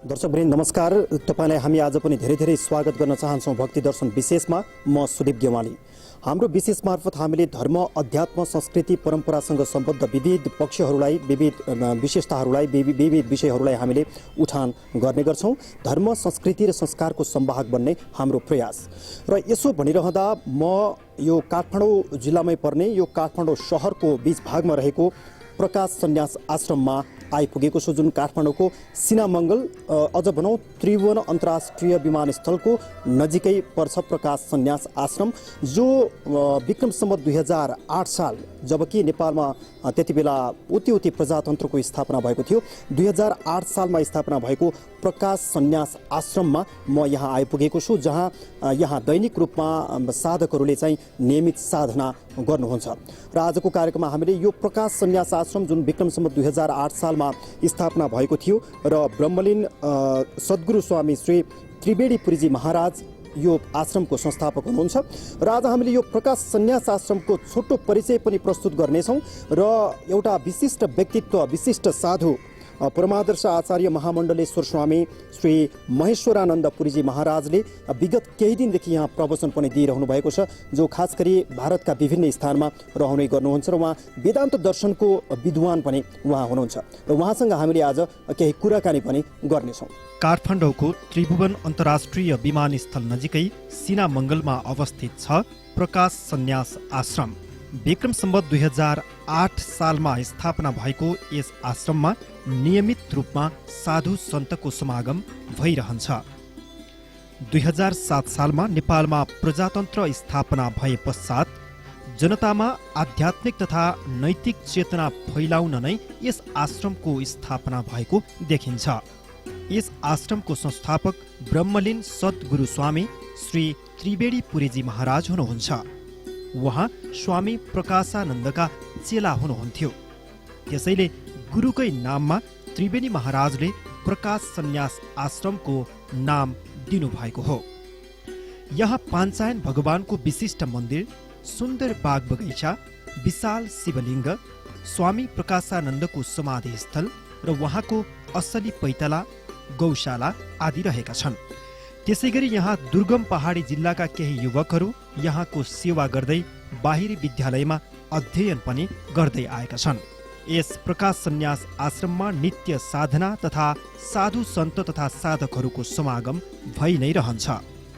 दर्शकवृन्द नमस्कार। तपाईलाई हामी आज पनि धेरै धेरै स्वागत गर्न चाहन्छौँ भक्ति दर्शन विशेषमा। म सुदीप गेवाली। हाम्रो विशेष मार्फत हामीले धर्म, अध्यात्म, संस्कृति, परम्परासँग सम्बद्ध विविध पक्षहरूलाई, विविध विशेषताहरूलाई, विविध विषयहरूलाई हामीले उठान गर्ने गर्छौँ। धर्म, संस्कृति र संस्कारको संवाहक बन्ने हाम्रो प्रयास। र यसो भनिरहँदा म यो काठमाडौँ जिल्लामै पर्ने यो काठमाडौँ शहरको बीच भागमा रहेको प्रकाश सन्यास आश्रममा आइपुगेको छु, जुन काठमाडौँको सिनामङ्गल अझ भनौँ त्रिभुवन अन्तर्राष्ट्रिय विमानस्थलको नजिकै पर्छ प्रकाश सन्यास आश्रम, जो विक्रम सम्वत 2008 साल जबकि नेपालमा त्यति बेला उति प्रजातन्त्रको स्थापना भएको थियो। 2008 सालमा स्थापना भएको प्रकाश सन्यास आश्रममा म यहाँ आइपुगेको छु, जहाँ यहाँ दैनिक रूपमा साधकहरूले चाहिँ नियमित साधना गर्नुहुन्छ। र आजको कार्यक्रममा हामीले यो प्रकाश सन्यास आश्रम जुन विक्रम सम्वत 2008 सालमा स्थापना भएको थियो र ब्रह्मलीन सद्गुरु स्वामी श्री त्रिवेणी पुरीजी महाराज यो आश्रमको संस्थापक हुनुहुन्छ। र आज हामीले यो प्रकाश सन्यास आश्रमको छोटो परिचय पनि प्रस्तुत गर्नेछौँ र एउटा विशिष्ट व्यक्तित्व, विशिष्ट साधु परमादर्श आचार्य महामण्डलेश्वर स्वामी श्री महेश्वरानन्द पुरीजी महाराजले विगत केही दिनदेखि यहाँ प्रवचन पनि दिइरहनु भएको छ, जो खास गरी भारतका विभिन्न स्थानमा रहने गर्नुहुन्छ र उहाँ वेदान्त दर्शनको विद्वान पनि उहाँ हुनुहुन्छ र उहाँसँग हामीले आज केही कुराकानी पनि गर्नेछौँ। काठमाडौँको त्रिभुवन अन्तर्राष्ट्रिय विमानस्थल नजिकै सिनामङ्गलमा अवस्थित छ प्रकाश सन्यास आश्रम। विक्रम सम्वत 2008 सालमा स्थापना भएको यस आश्रममा नियमित रूपमा साधु सन्तको समागम भइरहन्छ। 2007 सालमा नेपालमा प्रजातन्त्र स्थापना भए पश्चात जनतामा आध्यात्मिक तथा नैतिक चेतना फैलाउन नै यस आश्रमको स्थापना भएको देखिन्छ। यस आश्रमको संस्थापक ब्रह्मलीन सद्गुरु स्वामी श्री त्रिवेणी पुरीजी महाराज हुनुहुन्छ। उहाँ स्वामी प्रकाशानन्दका चेला हुनुहुन्थ्यो। त्यसैले गुरुकै नाममा त्रिवेणी महाराजले प्रकाश सन्यास आश्रमको नाम दिनुभएको हो। यहाँ पाञ्चायन भगवानको विशिष्ट मन्दिर, सुन्दर बाग बगैँचा, विशाल शिवलिङ्ग, स्वामी प्रकाशानन्दको समाधि स्थल र उहाँको असली पैताला, गौशाला आदि रहेका छन्। त्यसैगरी यहाँ दुर्गम पहाडी जिल्लाका केही युवकहरू यहाँको सेवा गर्दै बाहिरी विद्यालयमा अध्ययन पनि गर्दै आएका छन्। यस प्रकाश सन्यास आश्रममा नित्य साधना तथा साधु सन्त तथा साधकहरूको समागम भइ नै रहन्छ।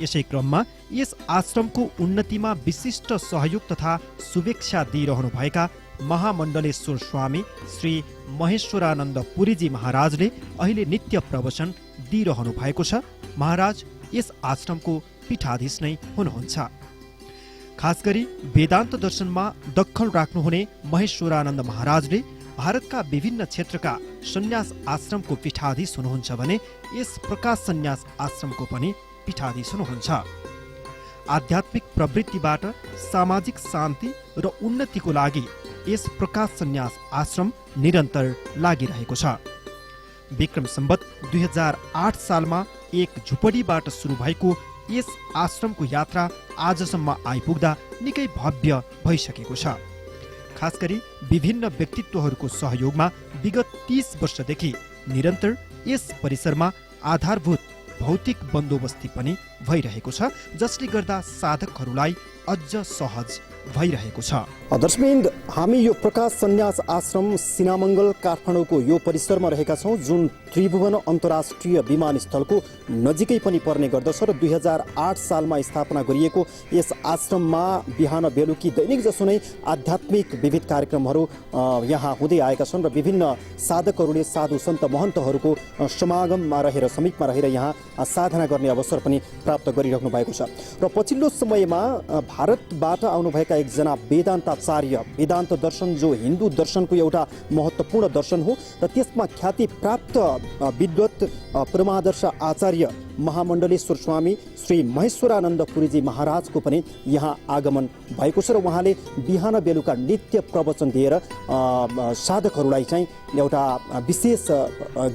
यसै क्रममा यस आश्रमको उन्नतिमा विशिष्ट सहयोग तथा शुभेच्छा दिइरहनुभएका महामण्डलेश्वर स्वामी श्री महेश्वरानन्द पुरीजी महाराजले अहिले नित्य प्रवचन दिइरहनु भएको छ। महाराज यस आश्रमको पीठाधीश नै हुनुहुन्छ। खास गरी वेदान्त दर्शनमा दखल राख्नुहुने महेश्वरानन्द महाराजले भारतका विभिन्न क्षेत्रका सन्यास आश्रमको पीठाधीश हुनुहुन्छ भने यस प्रकाश सन्यास आश्रमको पनि पीठाधीश हुनुहुन्छ। आध्यात्मिक प्रवृत्तिबाट सामाजिक शान्ति र उन्नतिको लागि यस प्रकाश सन्यास आश्रम निरन्तर लागिरहेको छ। विक्रम सम्वत 2008 सालमा एक झुपडीबाट सुरु भएको यस आश्रमको यात्रा आजसम्म आइपुग्दा निकै भव्य भइसकेको छ। खास गरी विभिन्न व्यक्तित्वहरूको सहयोगमा विगत 30 वर्षदेखि निरन्तर यस परिसरमा आधारभूत भौतिक बन्दोबस्ती पनि भइरहेको छ, जसले गर्दा साधकहरूलाई अझ सहज भइरहेको छ। दर्शकवृन्द, हामी यो प्रकाश सन्यास आश्रम सिनामङ्गल काठमाडौँको यो परिसरमा रहेका छौँ, जुन त्रिभुवन अन्तर्राष्ट्रिय विमानस्थलको नजिकै पनि पर्ने गर्दछ र 2008 सालमा स्थापना गरिएको यस आश्रममा बिहान बेलुकी दैनिक जसो नै आध्यात्मिक विविध कार्यक्रमहरू यहाँ हुँदै आएका छन् र विभिन्न साधकहरूले साधु सन्त महन्तहरूको समागममा रहेर समीपमा रहेर यहाँ साधना गर्ने अवसर पनि प्राप्त गरिराख्नु भएको छ। र पछिल्लो समयमा भारतबाट आउनुभएका एकजना वेदान्ताचार्य, वेदान्त दर्शन जो हिन्दू दर्शनको एउटा महत्त्वपूर्ण दर्शन हो र त्यसमा ख्याति प्राप्त विद्वत परमादर्श आचार्य महामण्डलेश्वर स्वामी श्री महेश्वरानन्द पुरीजी महाराजको पनि यहाँ आगमन भएको छ र उहाँले बिहान बेलुका नित्य प्रवचन दिएर साधकहरूलाई चाहिँ एउटा विशेष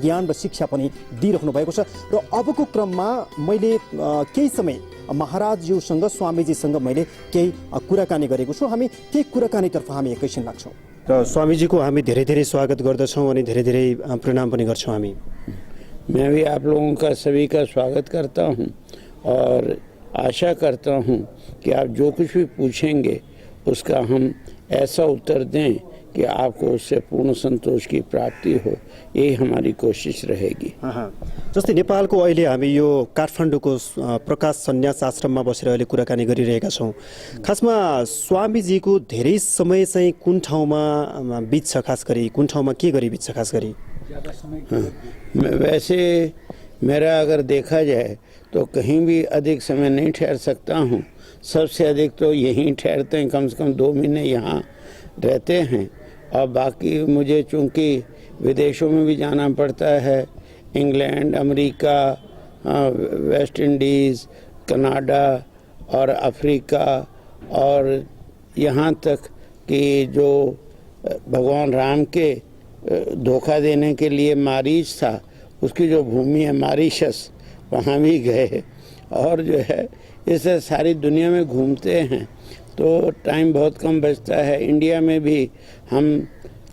ज्ञान र शिक्षा पनि दिइराख्नु भएको छ। र अबको क्रममा मैले केही समय महाराजज्यूसँग स्वामीजीसँग मैले केही कुराकानी गरेको छु। हामी त्यही कुराकानीतर्फ हामी एकैछिन लाग्छौँ। र स्वामीजीको हामी धेरै धेरै स्वागत गर्दछौँ अनि धेरै धेरै प्रणाम पनि गर्छौँ। हामी मैं भी आप लोगों का सभी का स्वागत करता हूं और आशा करता हूं कि आप जो कुछ भी पूछेंगे उसका हम ऐसा उत्तर दें कि आपको उससे पूर्ण संतोष की प्राप्ति हो, यही हमारी कोशिश रहेगी। जस्तै नेपालको अहिले हामी यो काठमाडौँको प्रकाश सन्यास आश्रममा बसेर अहिले कुराकानी गरिरहेका छौँ। खासमा स्वामीजीको धेरै समय चाहिँ कुन ठाउँमा बित्छ, खास गरी कुन ठाउँमा के गरी बित्छ खास गरी? वैसे मेरा अगर देखा जाए तो कहीं भी अधिक समय नहीं ठहर सकता हूँ। सबसे अधिक तो यहीं ठहरते हैं, कम से कम 2 महीने यहाँ रहते हैं। और बाकी मुझे चूँकि विदेशों में भी जाना पड़ता है, England, America, West Indies, Canada और अफ्रीका, और यहाँ तक कि जो भगवान राम के धोखा देने के लिए मारीच था, उसकी जो भूमि है मॉरिशस, वहाँ भी गए। और जो है इससे सारी दुनिया में घूमते हैं तो टाइम बहुत कम बचता है। इंडिया में भी हम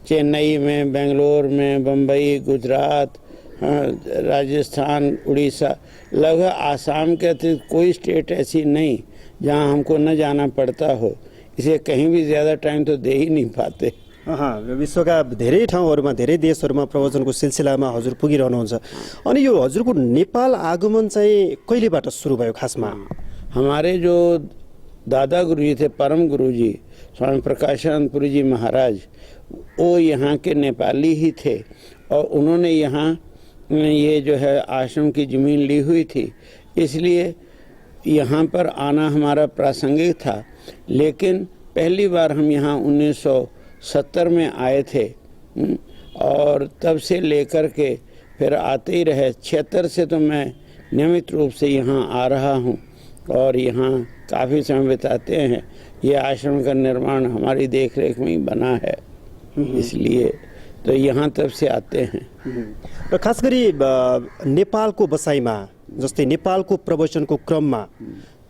चेन्नई में, बेंगलोर में, बम्बई, गुजरात, राजस्थान, उड़ीसा, लगभग आसाम के अतिरिक्त कोई स्टेट ऐसी नहीं जहाँ हमको न जाना पड़ता हो। इसे कहीं भी ज़्यादा टाइम तो दे ही नहीं पाते। विश्वका धेरै ठाउँहरूमा, धेरै देशहरूमा प्रवचनको सिलसिलामा हजुर पुगिरहनुहुन्छ। अनि यो हजुरको नेपाल आगमन चाहिँ कहिलेबाट सुरु भयो खासमा? हमारे जो दादा गुरुजी थे, परम गुरुजी स्वामी प्रकाशानंद पुरी जी महाराज, वो यहाँ के नेपाली ही थे और उन्होंने यहाँ ये जो है आश्रम की ज़मीन ली हुई थी, इसलिए यहाँ पर आना हमारा प्रासंगिक था। लेकिन पहली बार हम यहाँ 1970 में आए थे और तब से लेकर के फिर आते ही रहे। 76 से तो मैं नियमित रूप से यहाँ आ रहा हूँ और यहाँ काफ़ी समय बिताते हैं। ये आश्रम का निर्माण हमारी देखरेख में ही बना है, इसलिए तो यहाँ तब से आते हैं। र खास गरी नेपालको बसाइमा, जस्तै नेपालको प्रवचनको क्रममा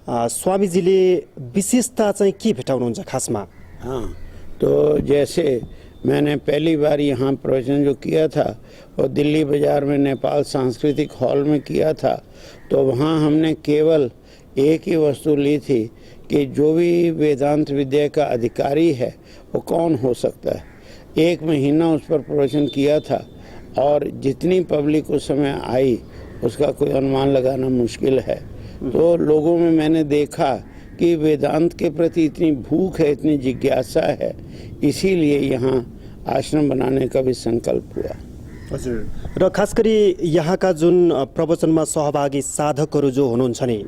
स्वामीजीले विशेषता चाहिँ के भेटाउनुहुन्छ खासमा? हाँ, तो जैसे मैंने पहली बार यहाँ प्रवचन जो किया था वो दिल्ली बाज़ार में नेपाल सांस्कृतिक हॉल में किया था। तो वहाँ हमने केवल एक ही वस्तु ली थी कि जो भी वेदांत विद्या का अधिकारी है वो कौन हो सकता है। 1 महीना उस पर प्रवचन किया था और जितनी पब्लिक उस समय आई उसका कोई अनुमान लगाना मुश्किल है। तो लोगों में मैंने देखा कि वेदांत के प्रति इतनी भूख है, इतनी जिज्ञासा है, इसीलिए यहाँ आश्रम बनाने का भी संकल्प हुआ। हजुर, र खास गरी यहाँका जुन प्रवचनमा सहभागी साधकहरू जो हुनुहुन्छ नि,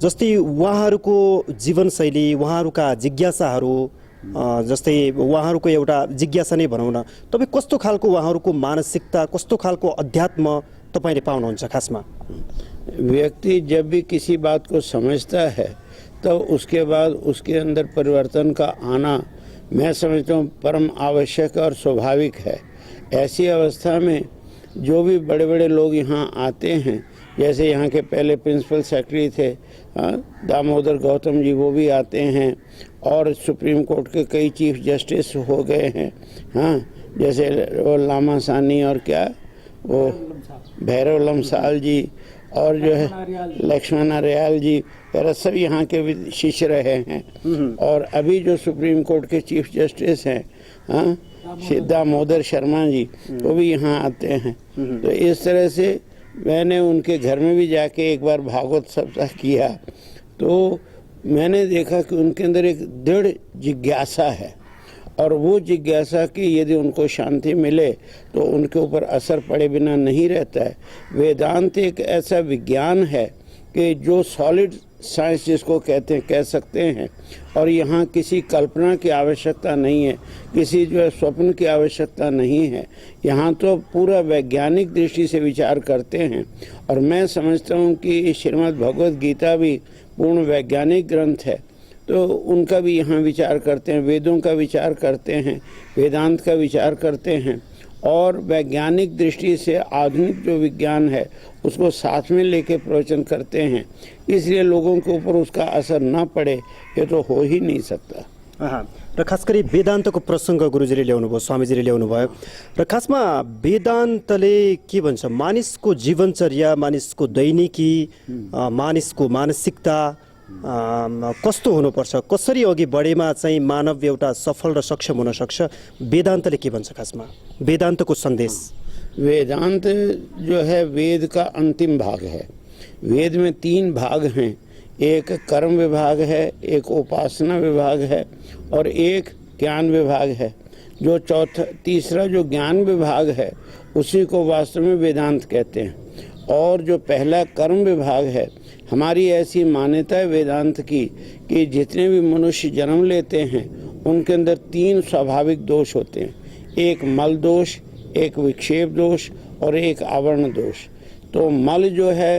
जस्तै उहाँहरूको जीवनशैली, उहाँहरूका जिज्ञासाहरू, जस्तै उहाँहरूको एउटा जिज्ञासा नै भनौँ न, तपाईँ कस्तो खालको उहाँहरूको मानसिकता, कस्तो खालको अध्यात्म तपाईँले पाउनुहुन्छ खासमा? व्यक्ति जब भी किसी बात को समझता है तो उसके बाद उसके अंदर परिवर्तन का आना मैं समझता हूँ परम आवश्यक और स्वाभाविक है। ऐसी अवस्था में जो भी बड़े बड़े लोग यहाँ आते हैं, जैसे यहाँ के पहले प्रिंसिपल सेक्रेटरी थे दामोदर गौतम जी, वो भी आते हैं, और सुप्रीम कोर्ट के कई चीफ जस्टिस हो गए हैं। हाँ, जैसे वो लामा सानी और क्या वो भैरव लम्साल जी, और जो है लक्ष्मण अरियाल जी वगैरह सब यहाँ के भी शिष्य रहे हैं। और अभी जो सुप्रीम कोर्ट के चीफ जस्टिस हैं, हाँ, दामोदर शर्मा जी, वो भी यहाँ आते हैं। तो इस तरह से मैंने उनके घर में भी जाके एक बार भागवत सप्ताह किया, तो मैंने देखा कि उनके अंदर एक दृढ़ जिज्ञासा है, और वो जिज्ञासा की यदि उनको शांति मिले तो उनके ऊपर असर पड़े बिना नहीं रहता है। वेदांत एक ऐसा विज्ञान है कि जो सॉलिड साइंस जिसको कहते हैं कह सकते हैं, और यहाँ किसी कल्पना की आवश्यकता नहीं है, किसी जो है स्वप्न की आवश्यकता नहीं है। यहाँ तो पूरा वैज्ञानिक दृष्टि से विचार करते हैं। और मैं समझता हूँ कि श्रीमद् भगवद गीता भी पूर्ण वैज्ञानिक ग्रंथ है, तो उनका भी यहाँ विचार करते हैं, वेदों का विचार करते हैं, वेदांत का विचार करते हैं, और वैज्ञानिक दृष्टि से आधुनिक जो विज्ञान है उसको साथ में लेके प्रवचन करते हैं। इसलिए लोगों के ऊपर उसका असर न पड़े ये तो हो ही नहीं सकता। र खास गरी वेदान्तको प्रसङ्ग गुरुजीले ल्याउनुभयो, स्वामीजीले ल्याउनुभयो, र खासमा वेदान्तले के भन्छ, मानिसको जीवनचर्या, मानिसको दैनिकी, मानिसको मानसिकता कस्तो हुनुपर्छ, कसरी अघि बढेमा चाहिँ मानव एउटा सफल र सक्षम हुन सक्छ, वेदान्तले के भन्छ खासमा, वेदान्तको सन्देश? वेदांत जो है वेद का अंतिम भाग है। वेद में 3 भाग हैं, एक कर्म विभाग है, एक उपासना विभाग है, और एक ज्ञान विभाग है। जो तीसरा जो ज्ञान विभाग है उसी को वास्तव में वेदांत कहते हैं। और जो पहला कर्म विभाग है, हमारी ऐसी मान्यता है वेदांत की कि जितने भी मनुष्य जन्म लेते हैं उनके अंदर 3 स्वाभाविक दोष होते हैं, एक मल दोष, एक विक्षेप दोष और एक आवरण दोष। तो मल जो है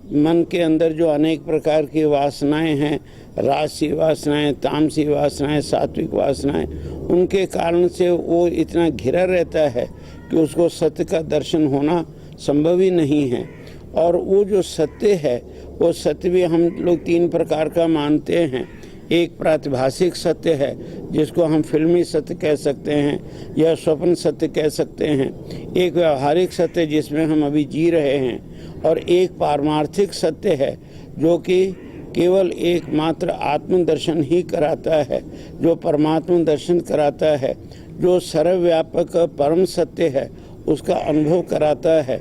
मन के अंदर जो अनेक प्रकार की वासनाएं हैं, राजसी वासनाएं, तामसी वासनाएं, सात्विक वासनाएं, उनके कारण से वो इतना घिरा रहता है कि उसको सत्य का दर्शन होना संभव ही नहीं है। और वो जो सत्य है वो सत्य भी हम लोग 3 प्रकार का मानते हैं। एक प्रातिभाषिक सत्य है जिसको हम फिल्मी सत्य कह सकते हैं या स्वप्न सत्य कह सकते हैं, एक व्यवहारिक सत्य जिसमें हम अभी जी रहे हैं, और एक पारमार्थिक सत्य है जो कि केवल एकमात्र आत्मदर्शन ही कराता है, जो परमात्मा दर्शन कराता है, जो सर्वव्यापक परम सत्य है उसका अनुभव कराता है।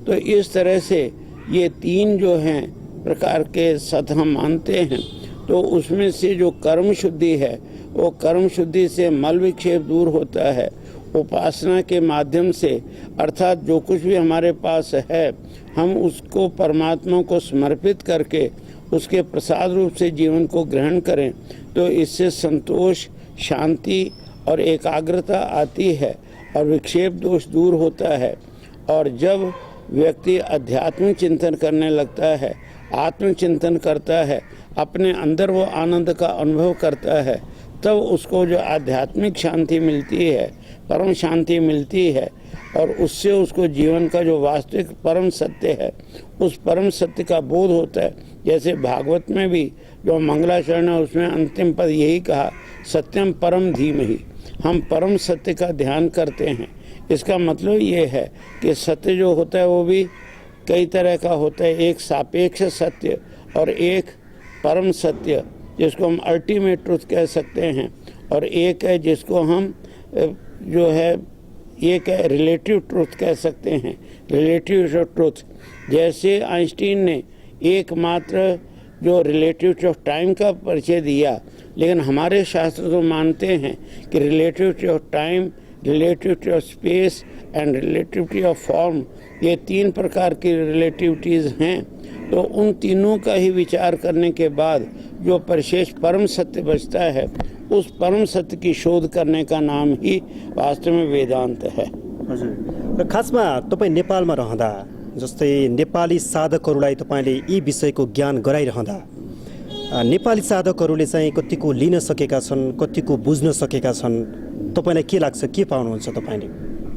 तो इस तरह से ये 3 जो हैं प्रकार के सत्य हम मानते हैं। तो उसमें से जो कर्म शुद्धि है वो कर्म शुद्धि से मल विक्षेप दूर होता है। उपासना के माध्यम से, अर्थात जो कुछ भी हमारे पास है हम उसको परमात्मा को समर्पित करके उसके प्रसाद रूप से जीवन को ग्रहण करें, तो इससे संतोष, शांति और एकाग्रता आती है और विक्षेप दोष दूर होता है। और जब व्यक्ति आध्यात्मिक चिंतन करने लगता है, आत्मचिंतन करता है, अपने अंदर वो आनंद का अनुभव करता है, तब उसको जो आध्यात्मिक शांति मिलती है, परम शांति मिलती है, और उससे उसको जीवन का जो वास्तविक परम सत्य है उस परम सत्य का बोध होता है। जैसे भागवत में भी जो मंगलाचरण है उसमें अंतिम पद यही कहा, सत्यम परम धीमहि। हम परम सत्य का ध्यान करते हैं। इसका मतलब ये है कि सत्य जो होता है वो भी कई तरह का होता है, एक सापेक्ष सत्य और एक परम सत्य जिसको हम अल्टीमेट ट्रुथ कह सकते हैं, और एक है जिसको हम जो है एक रिलेटिव ट्रुथ कह सकते हैं, रिलेटिव ट्रुथ। जैसे आइंस्टीन ने एकमात्र जो रिलेटिविटी ऑफ टाइम का परिचय दिया, लेकिन हमारे शास्त्र तो मानते हैं कि relativity of time, relativity of space and relativity of form, ये 3 प्रकार की रिलेटिविटीज़ हैं। तो उन तीनों का ही विचार करने के बाद जो परिशेष परम सत्य बचता है, उस परम सत्य की शोध करने का नाम ही वास्तव में वेदांत है। हजुर, र खासमा तपाईँ नेपालमा रहँदा, जस्तै नेपाली साधकहरूलाई तपाईँले यी विषयको ज्ञान गराइरहँदा नेपाली साधकहरूले चाहिँ कतिको लिन सकेका छन्, कतिको बुझ्न सकेका छन्, तपाईँलाई के लाग्छ, के पाउनुहुन्छ तपाईँले?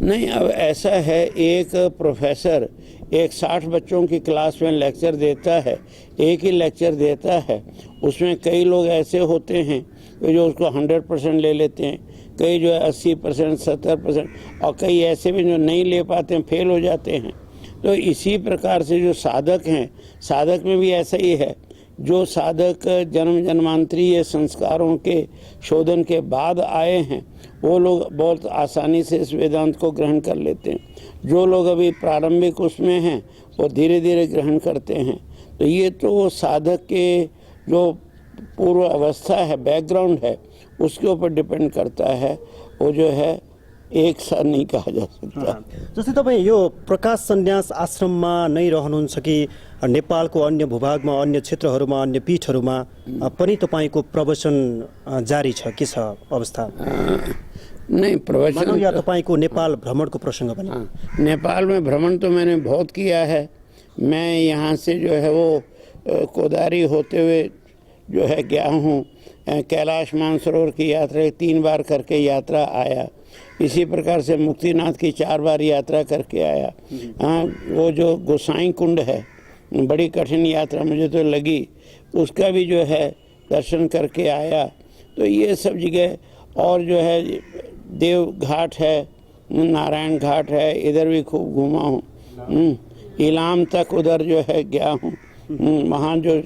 नहीं, अब ऐसा है, एक प्रोफेसर एक 60 बच्चों की क्लास में लेक्चर देता है, एक ही लेक्चर देता है, उसमें कई लोग ऐसे होते हैं जो उसको 100% ले लेते हैं, कई जो है 80%, 70%, और कई ऐसे भी जो नहीं ले पाते हैं, फेल हो जाते हैं। तो इसी प्रकार से जो साधक हैं, साधक में भी ऐसा ही है। जो साधक जन्म जन्मांतरीय संस्कारों के शोधन के बाद आए हैं वो लोग बहुत आसानी से इस वेदांत को ग्रहण कर लेते हैं। जो लोग अभी प्रारंभिक उसमें हैं वो धीरे धीरे ग्रहण करते हैं। तो ये तो साधक के जो पूर्व अवस्था है, बैकग्राउंड है, उसके ऊपर डिपेंड करता है। वो जो है एक साथ नहीं कहा जा सकता। जस्तै तपाईँ यो प्रकाश सन्यास आश्रममा नै रहनुहुन्छ कि नेपालको अन्य भूभागमा, अन्य क्षेत्रहरूमा, अन्य पीठहरूमा पनि तपाईँको प्रवचन जारी छ, के छ अवस्था? नहीं, प्रवचन या तपाईँको नेपाल भ्रमणको प्रसङ्ग पनि? नेपाल में भ्रमण तो मैंने बहुत किया है। मैं यहाँ से जो है वो कोदारी होते हुए जो है गया हूँ, कैलाश मानसरोवर की यात्रा 3 बार करके यात्रा आया। इसी प्रकार से मुक्तिनाथ की 4 बार यात्रा करके आया। हाँ, वो जो गोसाई कुंड है, बड़ी कठिन यात्रा मुझे तो लगी, उसका भी जो है दर्शन करके आया। तो ये सब जगह, और जो है देव घाट है, नारायण घाट है, इधर भी खूब घूमा हूँ। इलाम तक उधर जो है गया हूँ। वहाँ जो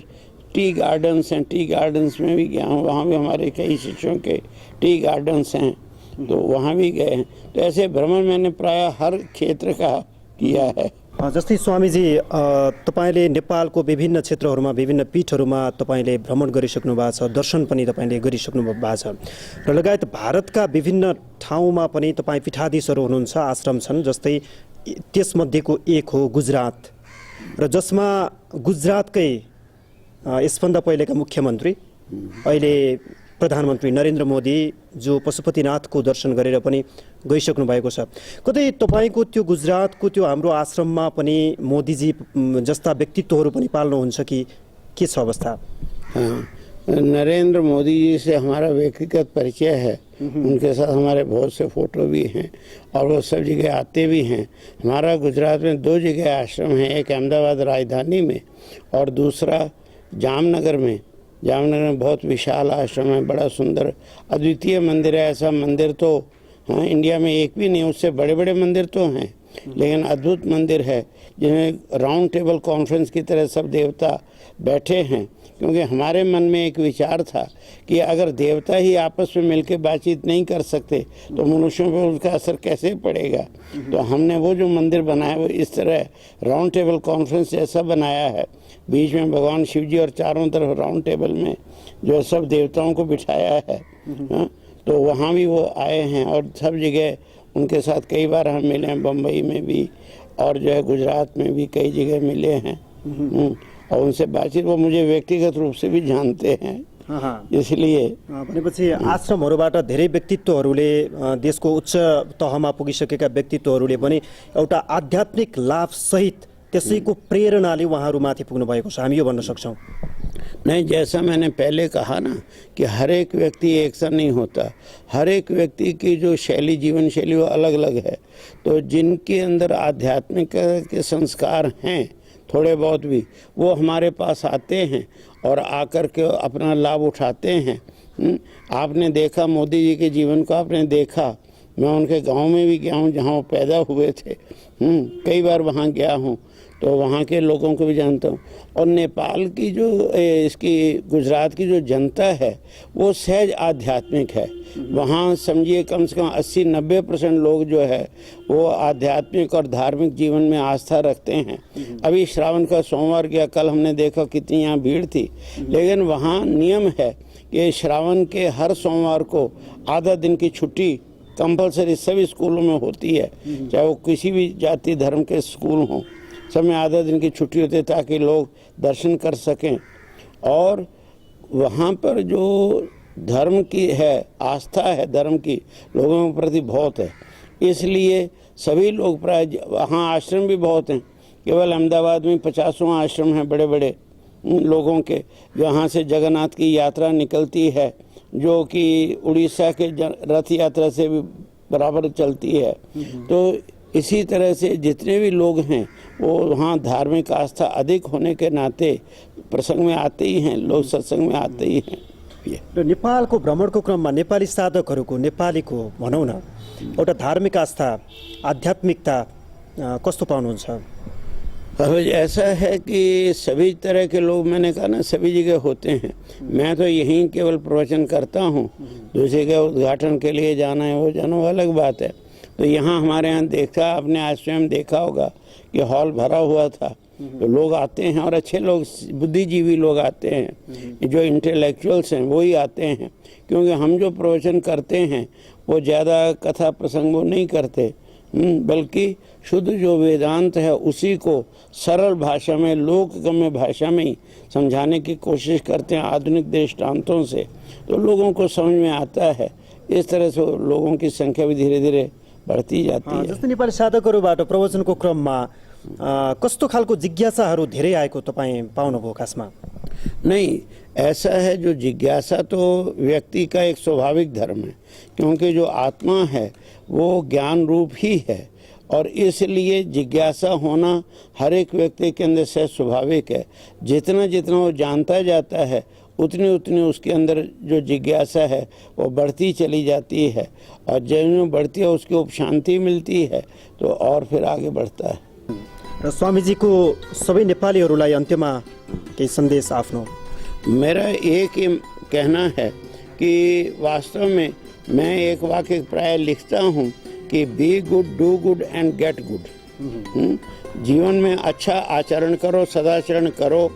टी गार्डन्स हैं, टी गार्डन्स में भी गया हूँ। वहाँ भी हमारे कई शिष्यों के टी गार्डन्स हैं, तो वहाँ भी गए हैं। तो ऐसे भ्रमण मैंने प्राय हर क्षेत्र का किया है। जस्तै स्वामीजी, तपाईँले नेपालको विभिन्न क्षेत्रहरूमा, विभिन्न पीठहरूमा तपाईँले भ्रमण गरिसक्नु भएको छ, दर्शन पनि तपाईँले गरिसक्नु भएको छ, र लगायत भारतका विभिन्न ठाउँमा पनि तपाईँ पीठाधीशहरू हुनुहुन्छ, आश्रम छन्। जस्तै त्यसमध्येको एक हो गुजरात, र जसमा गुजरातकै यसभन्दा पहिलेका मुख्यमन्त्री, अहिले प्रधानमन्त्री नरेन्द्र मोदी जो पशुपतिनाथको दर्शन गरेर पनि गइसक्नु भएको छ। कतै तपाईँको त्यो गुजरातको त्यो हाम्रो आश्रममा पनि मोदीजी जस्ता व्यक्तित्वहरू पनि पाल्नुहुन्छ कि के छ अवस्था? हाँ, नरेंद्र मोदी जी से हमारा व्यक्तिगत परिचय है। उनके साथ हमारे बहुत से फोटो भी हैं और वो सब जगह आते भी हैं। हमारा गुजरात में 2 जगह आश्रम है, एक अहमदाबाद राजधानी में और दूसरा जामनगर में। जामनगर में बहुत विशाल आश्रम है, बड़ा सुंदर अद्वितीय मंदिर है। ऐसा मंदिर तो हाँ इंडिया में एक भी नहीं, उससे बड़े बड़े मंदिर तो हैं, लेकिन अद्भुत मंदिर है जिसमें राउंड टेबल कॉन्फ्रेंस की तरह सब देवता बैठे हैं। क्योंकि हमारे मन में एक विचार था कि अगर देवता ही आपस में मिलकर बातचीत नहीं कर सकते तो मनुष्यों पर उसका असर कैसे पड़ेगा। तो हमने वो जो मंदिर बनाया वो इस तरह राउंड टेबल कॉन्फ्रेंस जैसा बनाया है। बीच में भगवान शिव जी और चारों तरफ राउंड टेबल में जो सब देवताओं को बिठाया है। तो वहाँ भी वो आए हैं और सब जगह उनके साथ कई बार हम मिले हैं, बम्बई में भी और जो है गुजरात में भी कई जगह मिले हैं। और उनसे बातचीत, वो मुझे व्यक्तिगत रूप से भी जानते हैं, इसलिए भनेपछि आश्रमहरूबाट धेरै व्यक्तित्वहरूले, देशको उच्च तहमा पुगिसकेका व्यक्तित्वहरूले पनि एउटा आध्यात्मिक लाभ सहित त्यसैको प्रेरणाले उहाँहरूमाथि पुग्नु भएको छ, हामी यो भन्न सक्छौँ। नहीं, जैसा मैंने पहले कहा ना कि हर एक व्यक्ति एक सा नहीं होता। हर एक व्यक्ति की जो शैली, जीवन शैली वो अलग अलग है। तो जिनके अंदर आध्यात्मिक के संस्कार हैं थोड़े बहुत भी, वो हमारे पास आते हैं और आकर के अपना लाभ उठाते हैं। आपने देखा मोदी जी के जीवन को, आपने देखा। मैं उनके गांव में भी गया हूँ जहाँ वो पैदा हुए थे। कई बार वहाँ गया हूँ, तो वहाँ के लोगों को भी जानता हूँ। और नेपाल की जो इसकी गुजरात की जो जनता है वो सहज आध्यात्मिक है। वहाँ समझिए कम से कम 80-90% लोग जो है वो आध्यात्मिक और धार्मिक जीवन में आस्था रखते हैं। अभी श्रावण का सोमवार गया, कल हमने देखा कितनी यहाँ भीड़ थी। लेकिन वहाँ नियम है कि श्रावण के हर सोमवार को आधा दिन की छुट्टी कंपलसरी सभी स्कूलों में होती है, चाहे वो किसी भी जाति धर्म के स्कूल हों, सब में आधा दिन की छुट्टी होती है ताकि लोग दर्शन कर सकें। और वहाँ पर जो धर्म की है, आस्था है धर्म की, लोगों के प्रति बहुत है। इसलिए सभी लोग प्राय, वहाँ आश्रम भी बहुत हैं। केवल अहमदाबाद में 50 आश्रम हैं बड़े बड़े लोगों के, जहाँ से जगन्नाथ की यात्रा निकलती है, जो कि उड़ीसा के रथ यात्रा से भी बराबर चलती है। तो इसी तरह से जितने भी लोग हैं वो वहाँ धार्मिक आस्था अधिक होने के नाते प्रसंग में आते ही हैं, लोग सत्संग में आते ही हैं। र नेपालको भ्रमणको क्रममा नेपाली साधकहरूको, नेपालीको भनौँ न, एउटा धार्मिक आस्था, आध्यात्मिकता कस्तो पाउनुहुन्छ? अब ऐसा है कि सभी तरह के लोग, मैंने कहा ना, सभी जगह होते हैं। मैं तो यहीं केवल प्रवचन करता हूँ, दूसरे के उद्घाटन के लिए जाना है वो जाना वो अलग बात है। तो यहाँ हमारे यहाँ देखा, आपने आज स्वयं देखा होगा कि हॉल भरा हुआ था, तो लोग आते हैं और अच्छे लोग, बुद्धिजीवी लोग आते हैं, जो इंटेलेक्चुअल्स हैं वो ही आते हैं, क्योंकि हम जो प्रवचन करते हैं वो ज़्यादा कथा प्रसंग वो नहीं करते, बल्कि शुद्ध जो वेदांत है उसी को सरल भाषा में, लोकगम्य भाषा में ही समझाने की कोशिश करते हैं, आधुनिक दृष्टांतों से, तो लोगों को समझ में आता है। इस तरह से लोगों की संख्या भी धीरे धीरे बढ़ती जाती है। जस्तै नेपाली साधकहरूबाट प्रवचनको क्रममा कस्तो खालको जिज्ञासाहरू धेरै आएको तपाईँ पाउनुभयो खासमा? नहीं, ऐसा है, जो जिज्ञासा तो व्यक्ति का एक स्वाभाविक धर्म है, क्योंकि जो आत्मा है वो ज्ञान रूप ही है, और इसलिए जिज्ञासा होना हर एक व्यक्ति के अंदर से स्वाभाविक है। जितना जितना वो जानता जाता है उतनी उतनी उसके अंदर जो जिज्ञासा है वो बढ़ती चली जाती है, और जब बढ़ती है उसकी उपशांति मिलती है तो और फिर आगे बढ़ता है। र स्वामीजीको सबै नेपालीहरूलाई अन्त्यमा केही सन्देश आफ्नो? मेरा एक ही कहना है कि वास्तव में मैं एक वाक्य प्राय लिखता हूँ कि be good, do good and get good. जीवन में अच्छा आचरण करो, सदाचरण करो,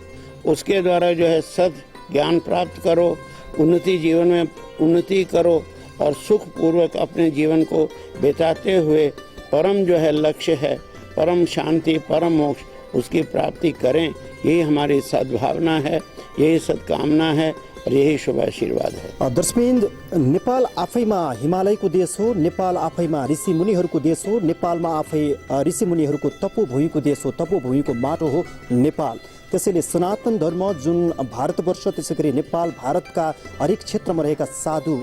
उसके द्वारा जो है सद ज्ञान प्राप्त करो, उन्नति, जीवन में उन्नति करो, और सुख पूर्वक अपने जीवन को बिताते हुए परम जो है लक्ष्य है, परम शांति, परम मोक्ष, उसकी प्राप्ति करें। यही हमारी सद्भावना है, यही सद्कामना है, और यही शुभ आशीर्वाद है। दर्शकवृन्द, नेपाल आफैमा हिमालयको देश हो, नेपाल आफैमा ऋषिमुनिहरूको देश हो, नेपालमा आफै ऋषिमुनिहरूको तपोभूमिको देश हो, तपोभूमिको माटो हो नेपाल। त्यसैले सनातन धर्म जुन भारतवर्ष, त्यसै गरी नेपाल, भारतका हरेक क्षेत्रमा रहेका साधु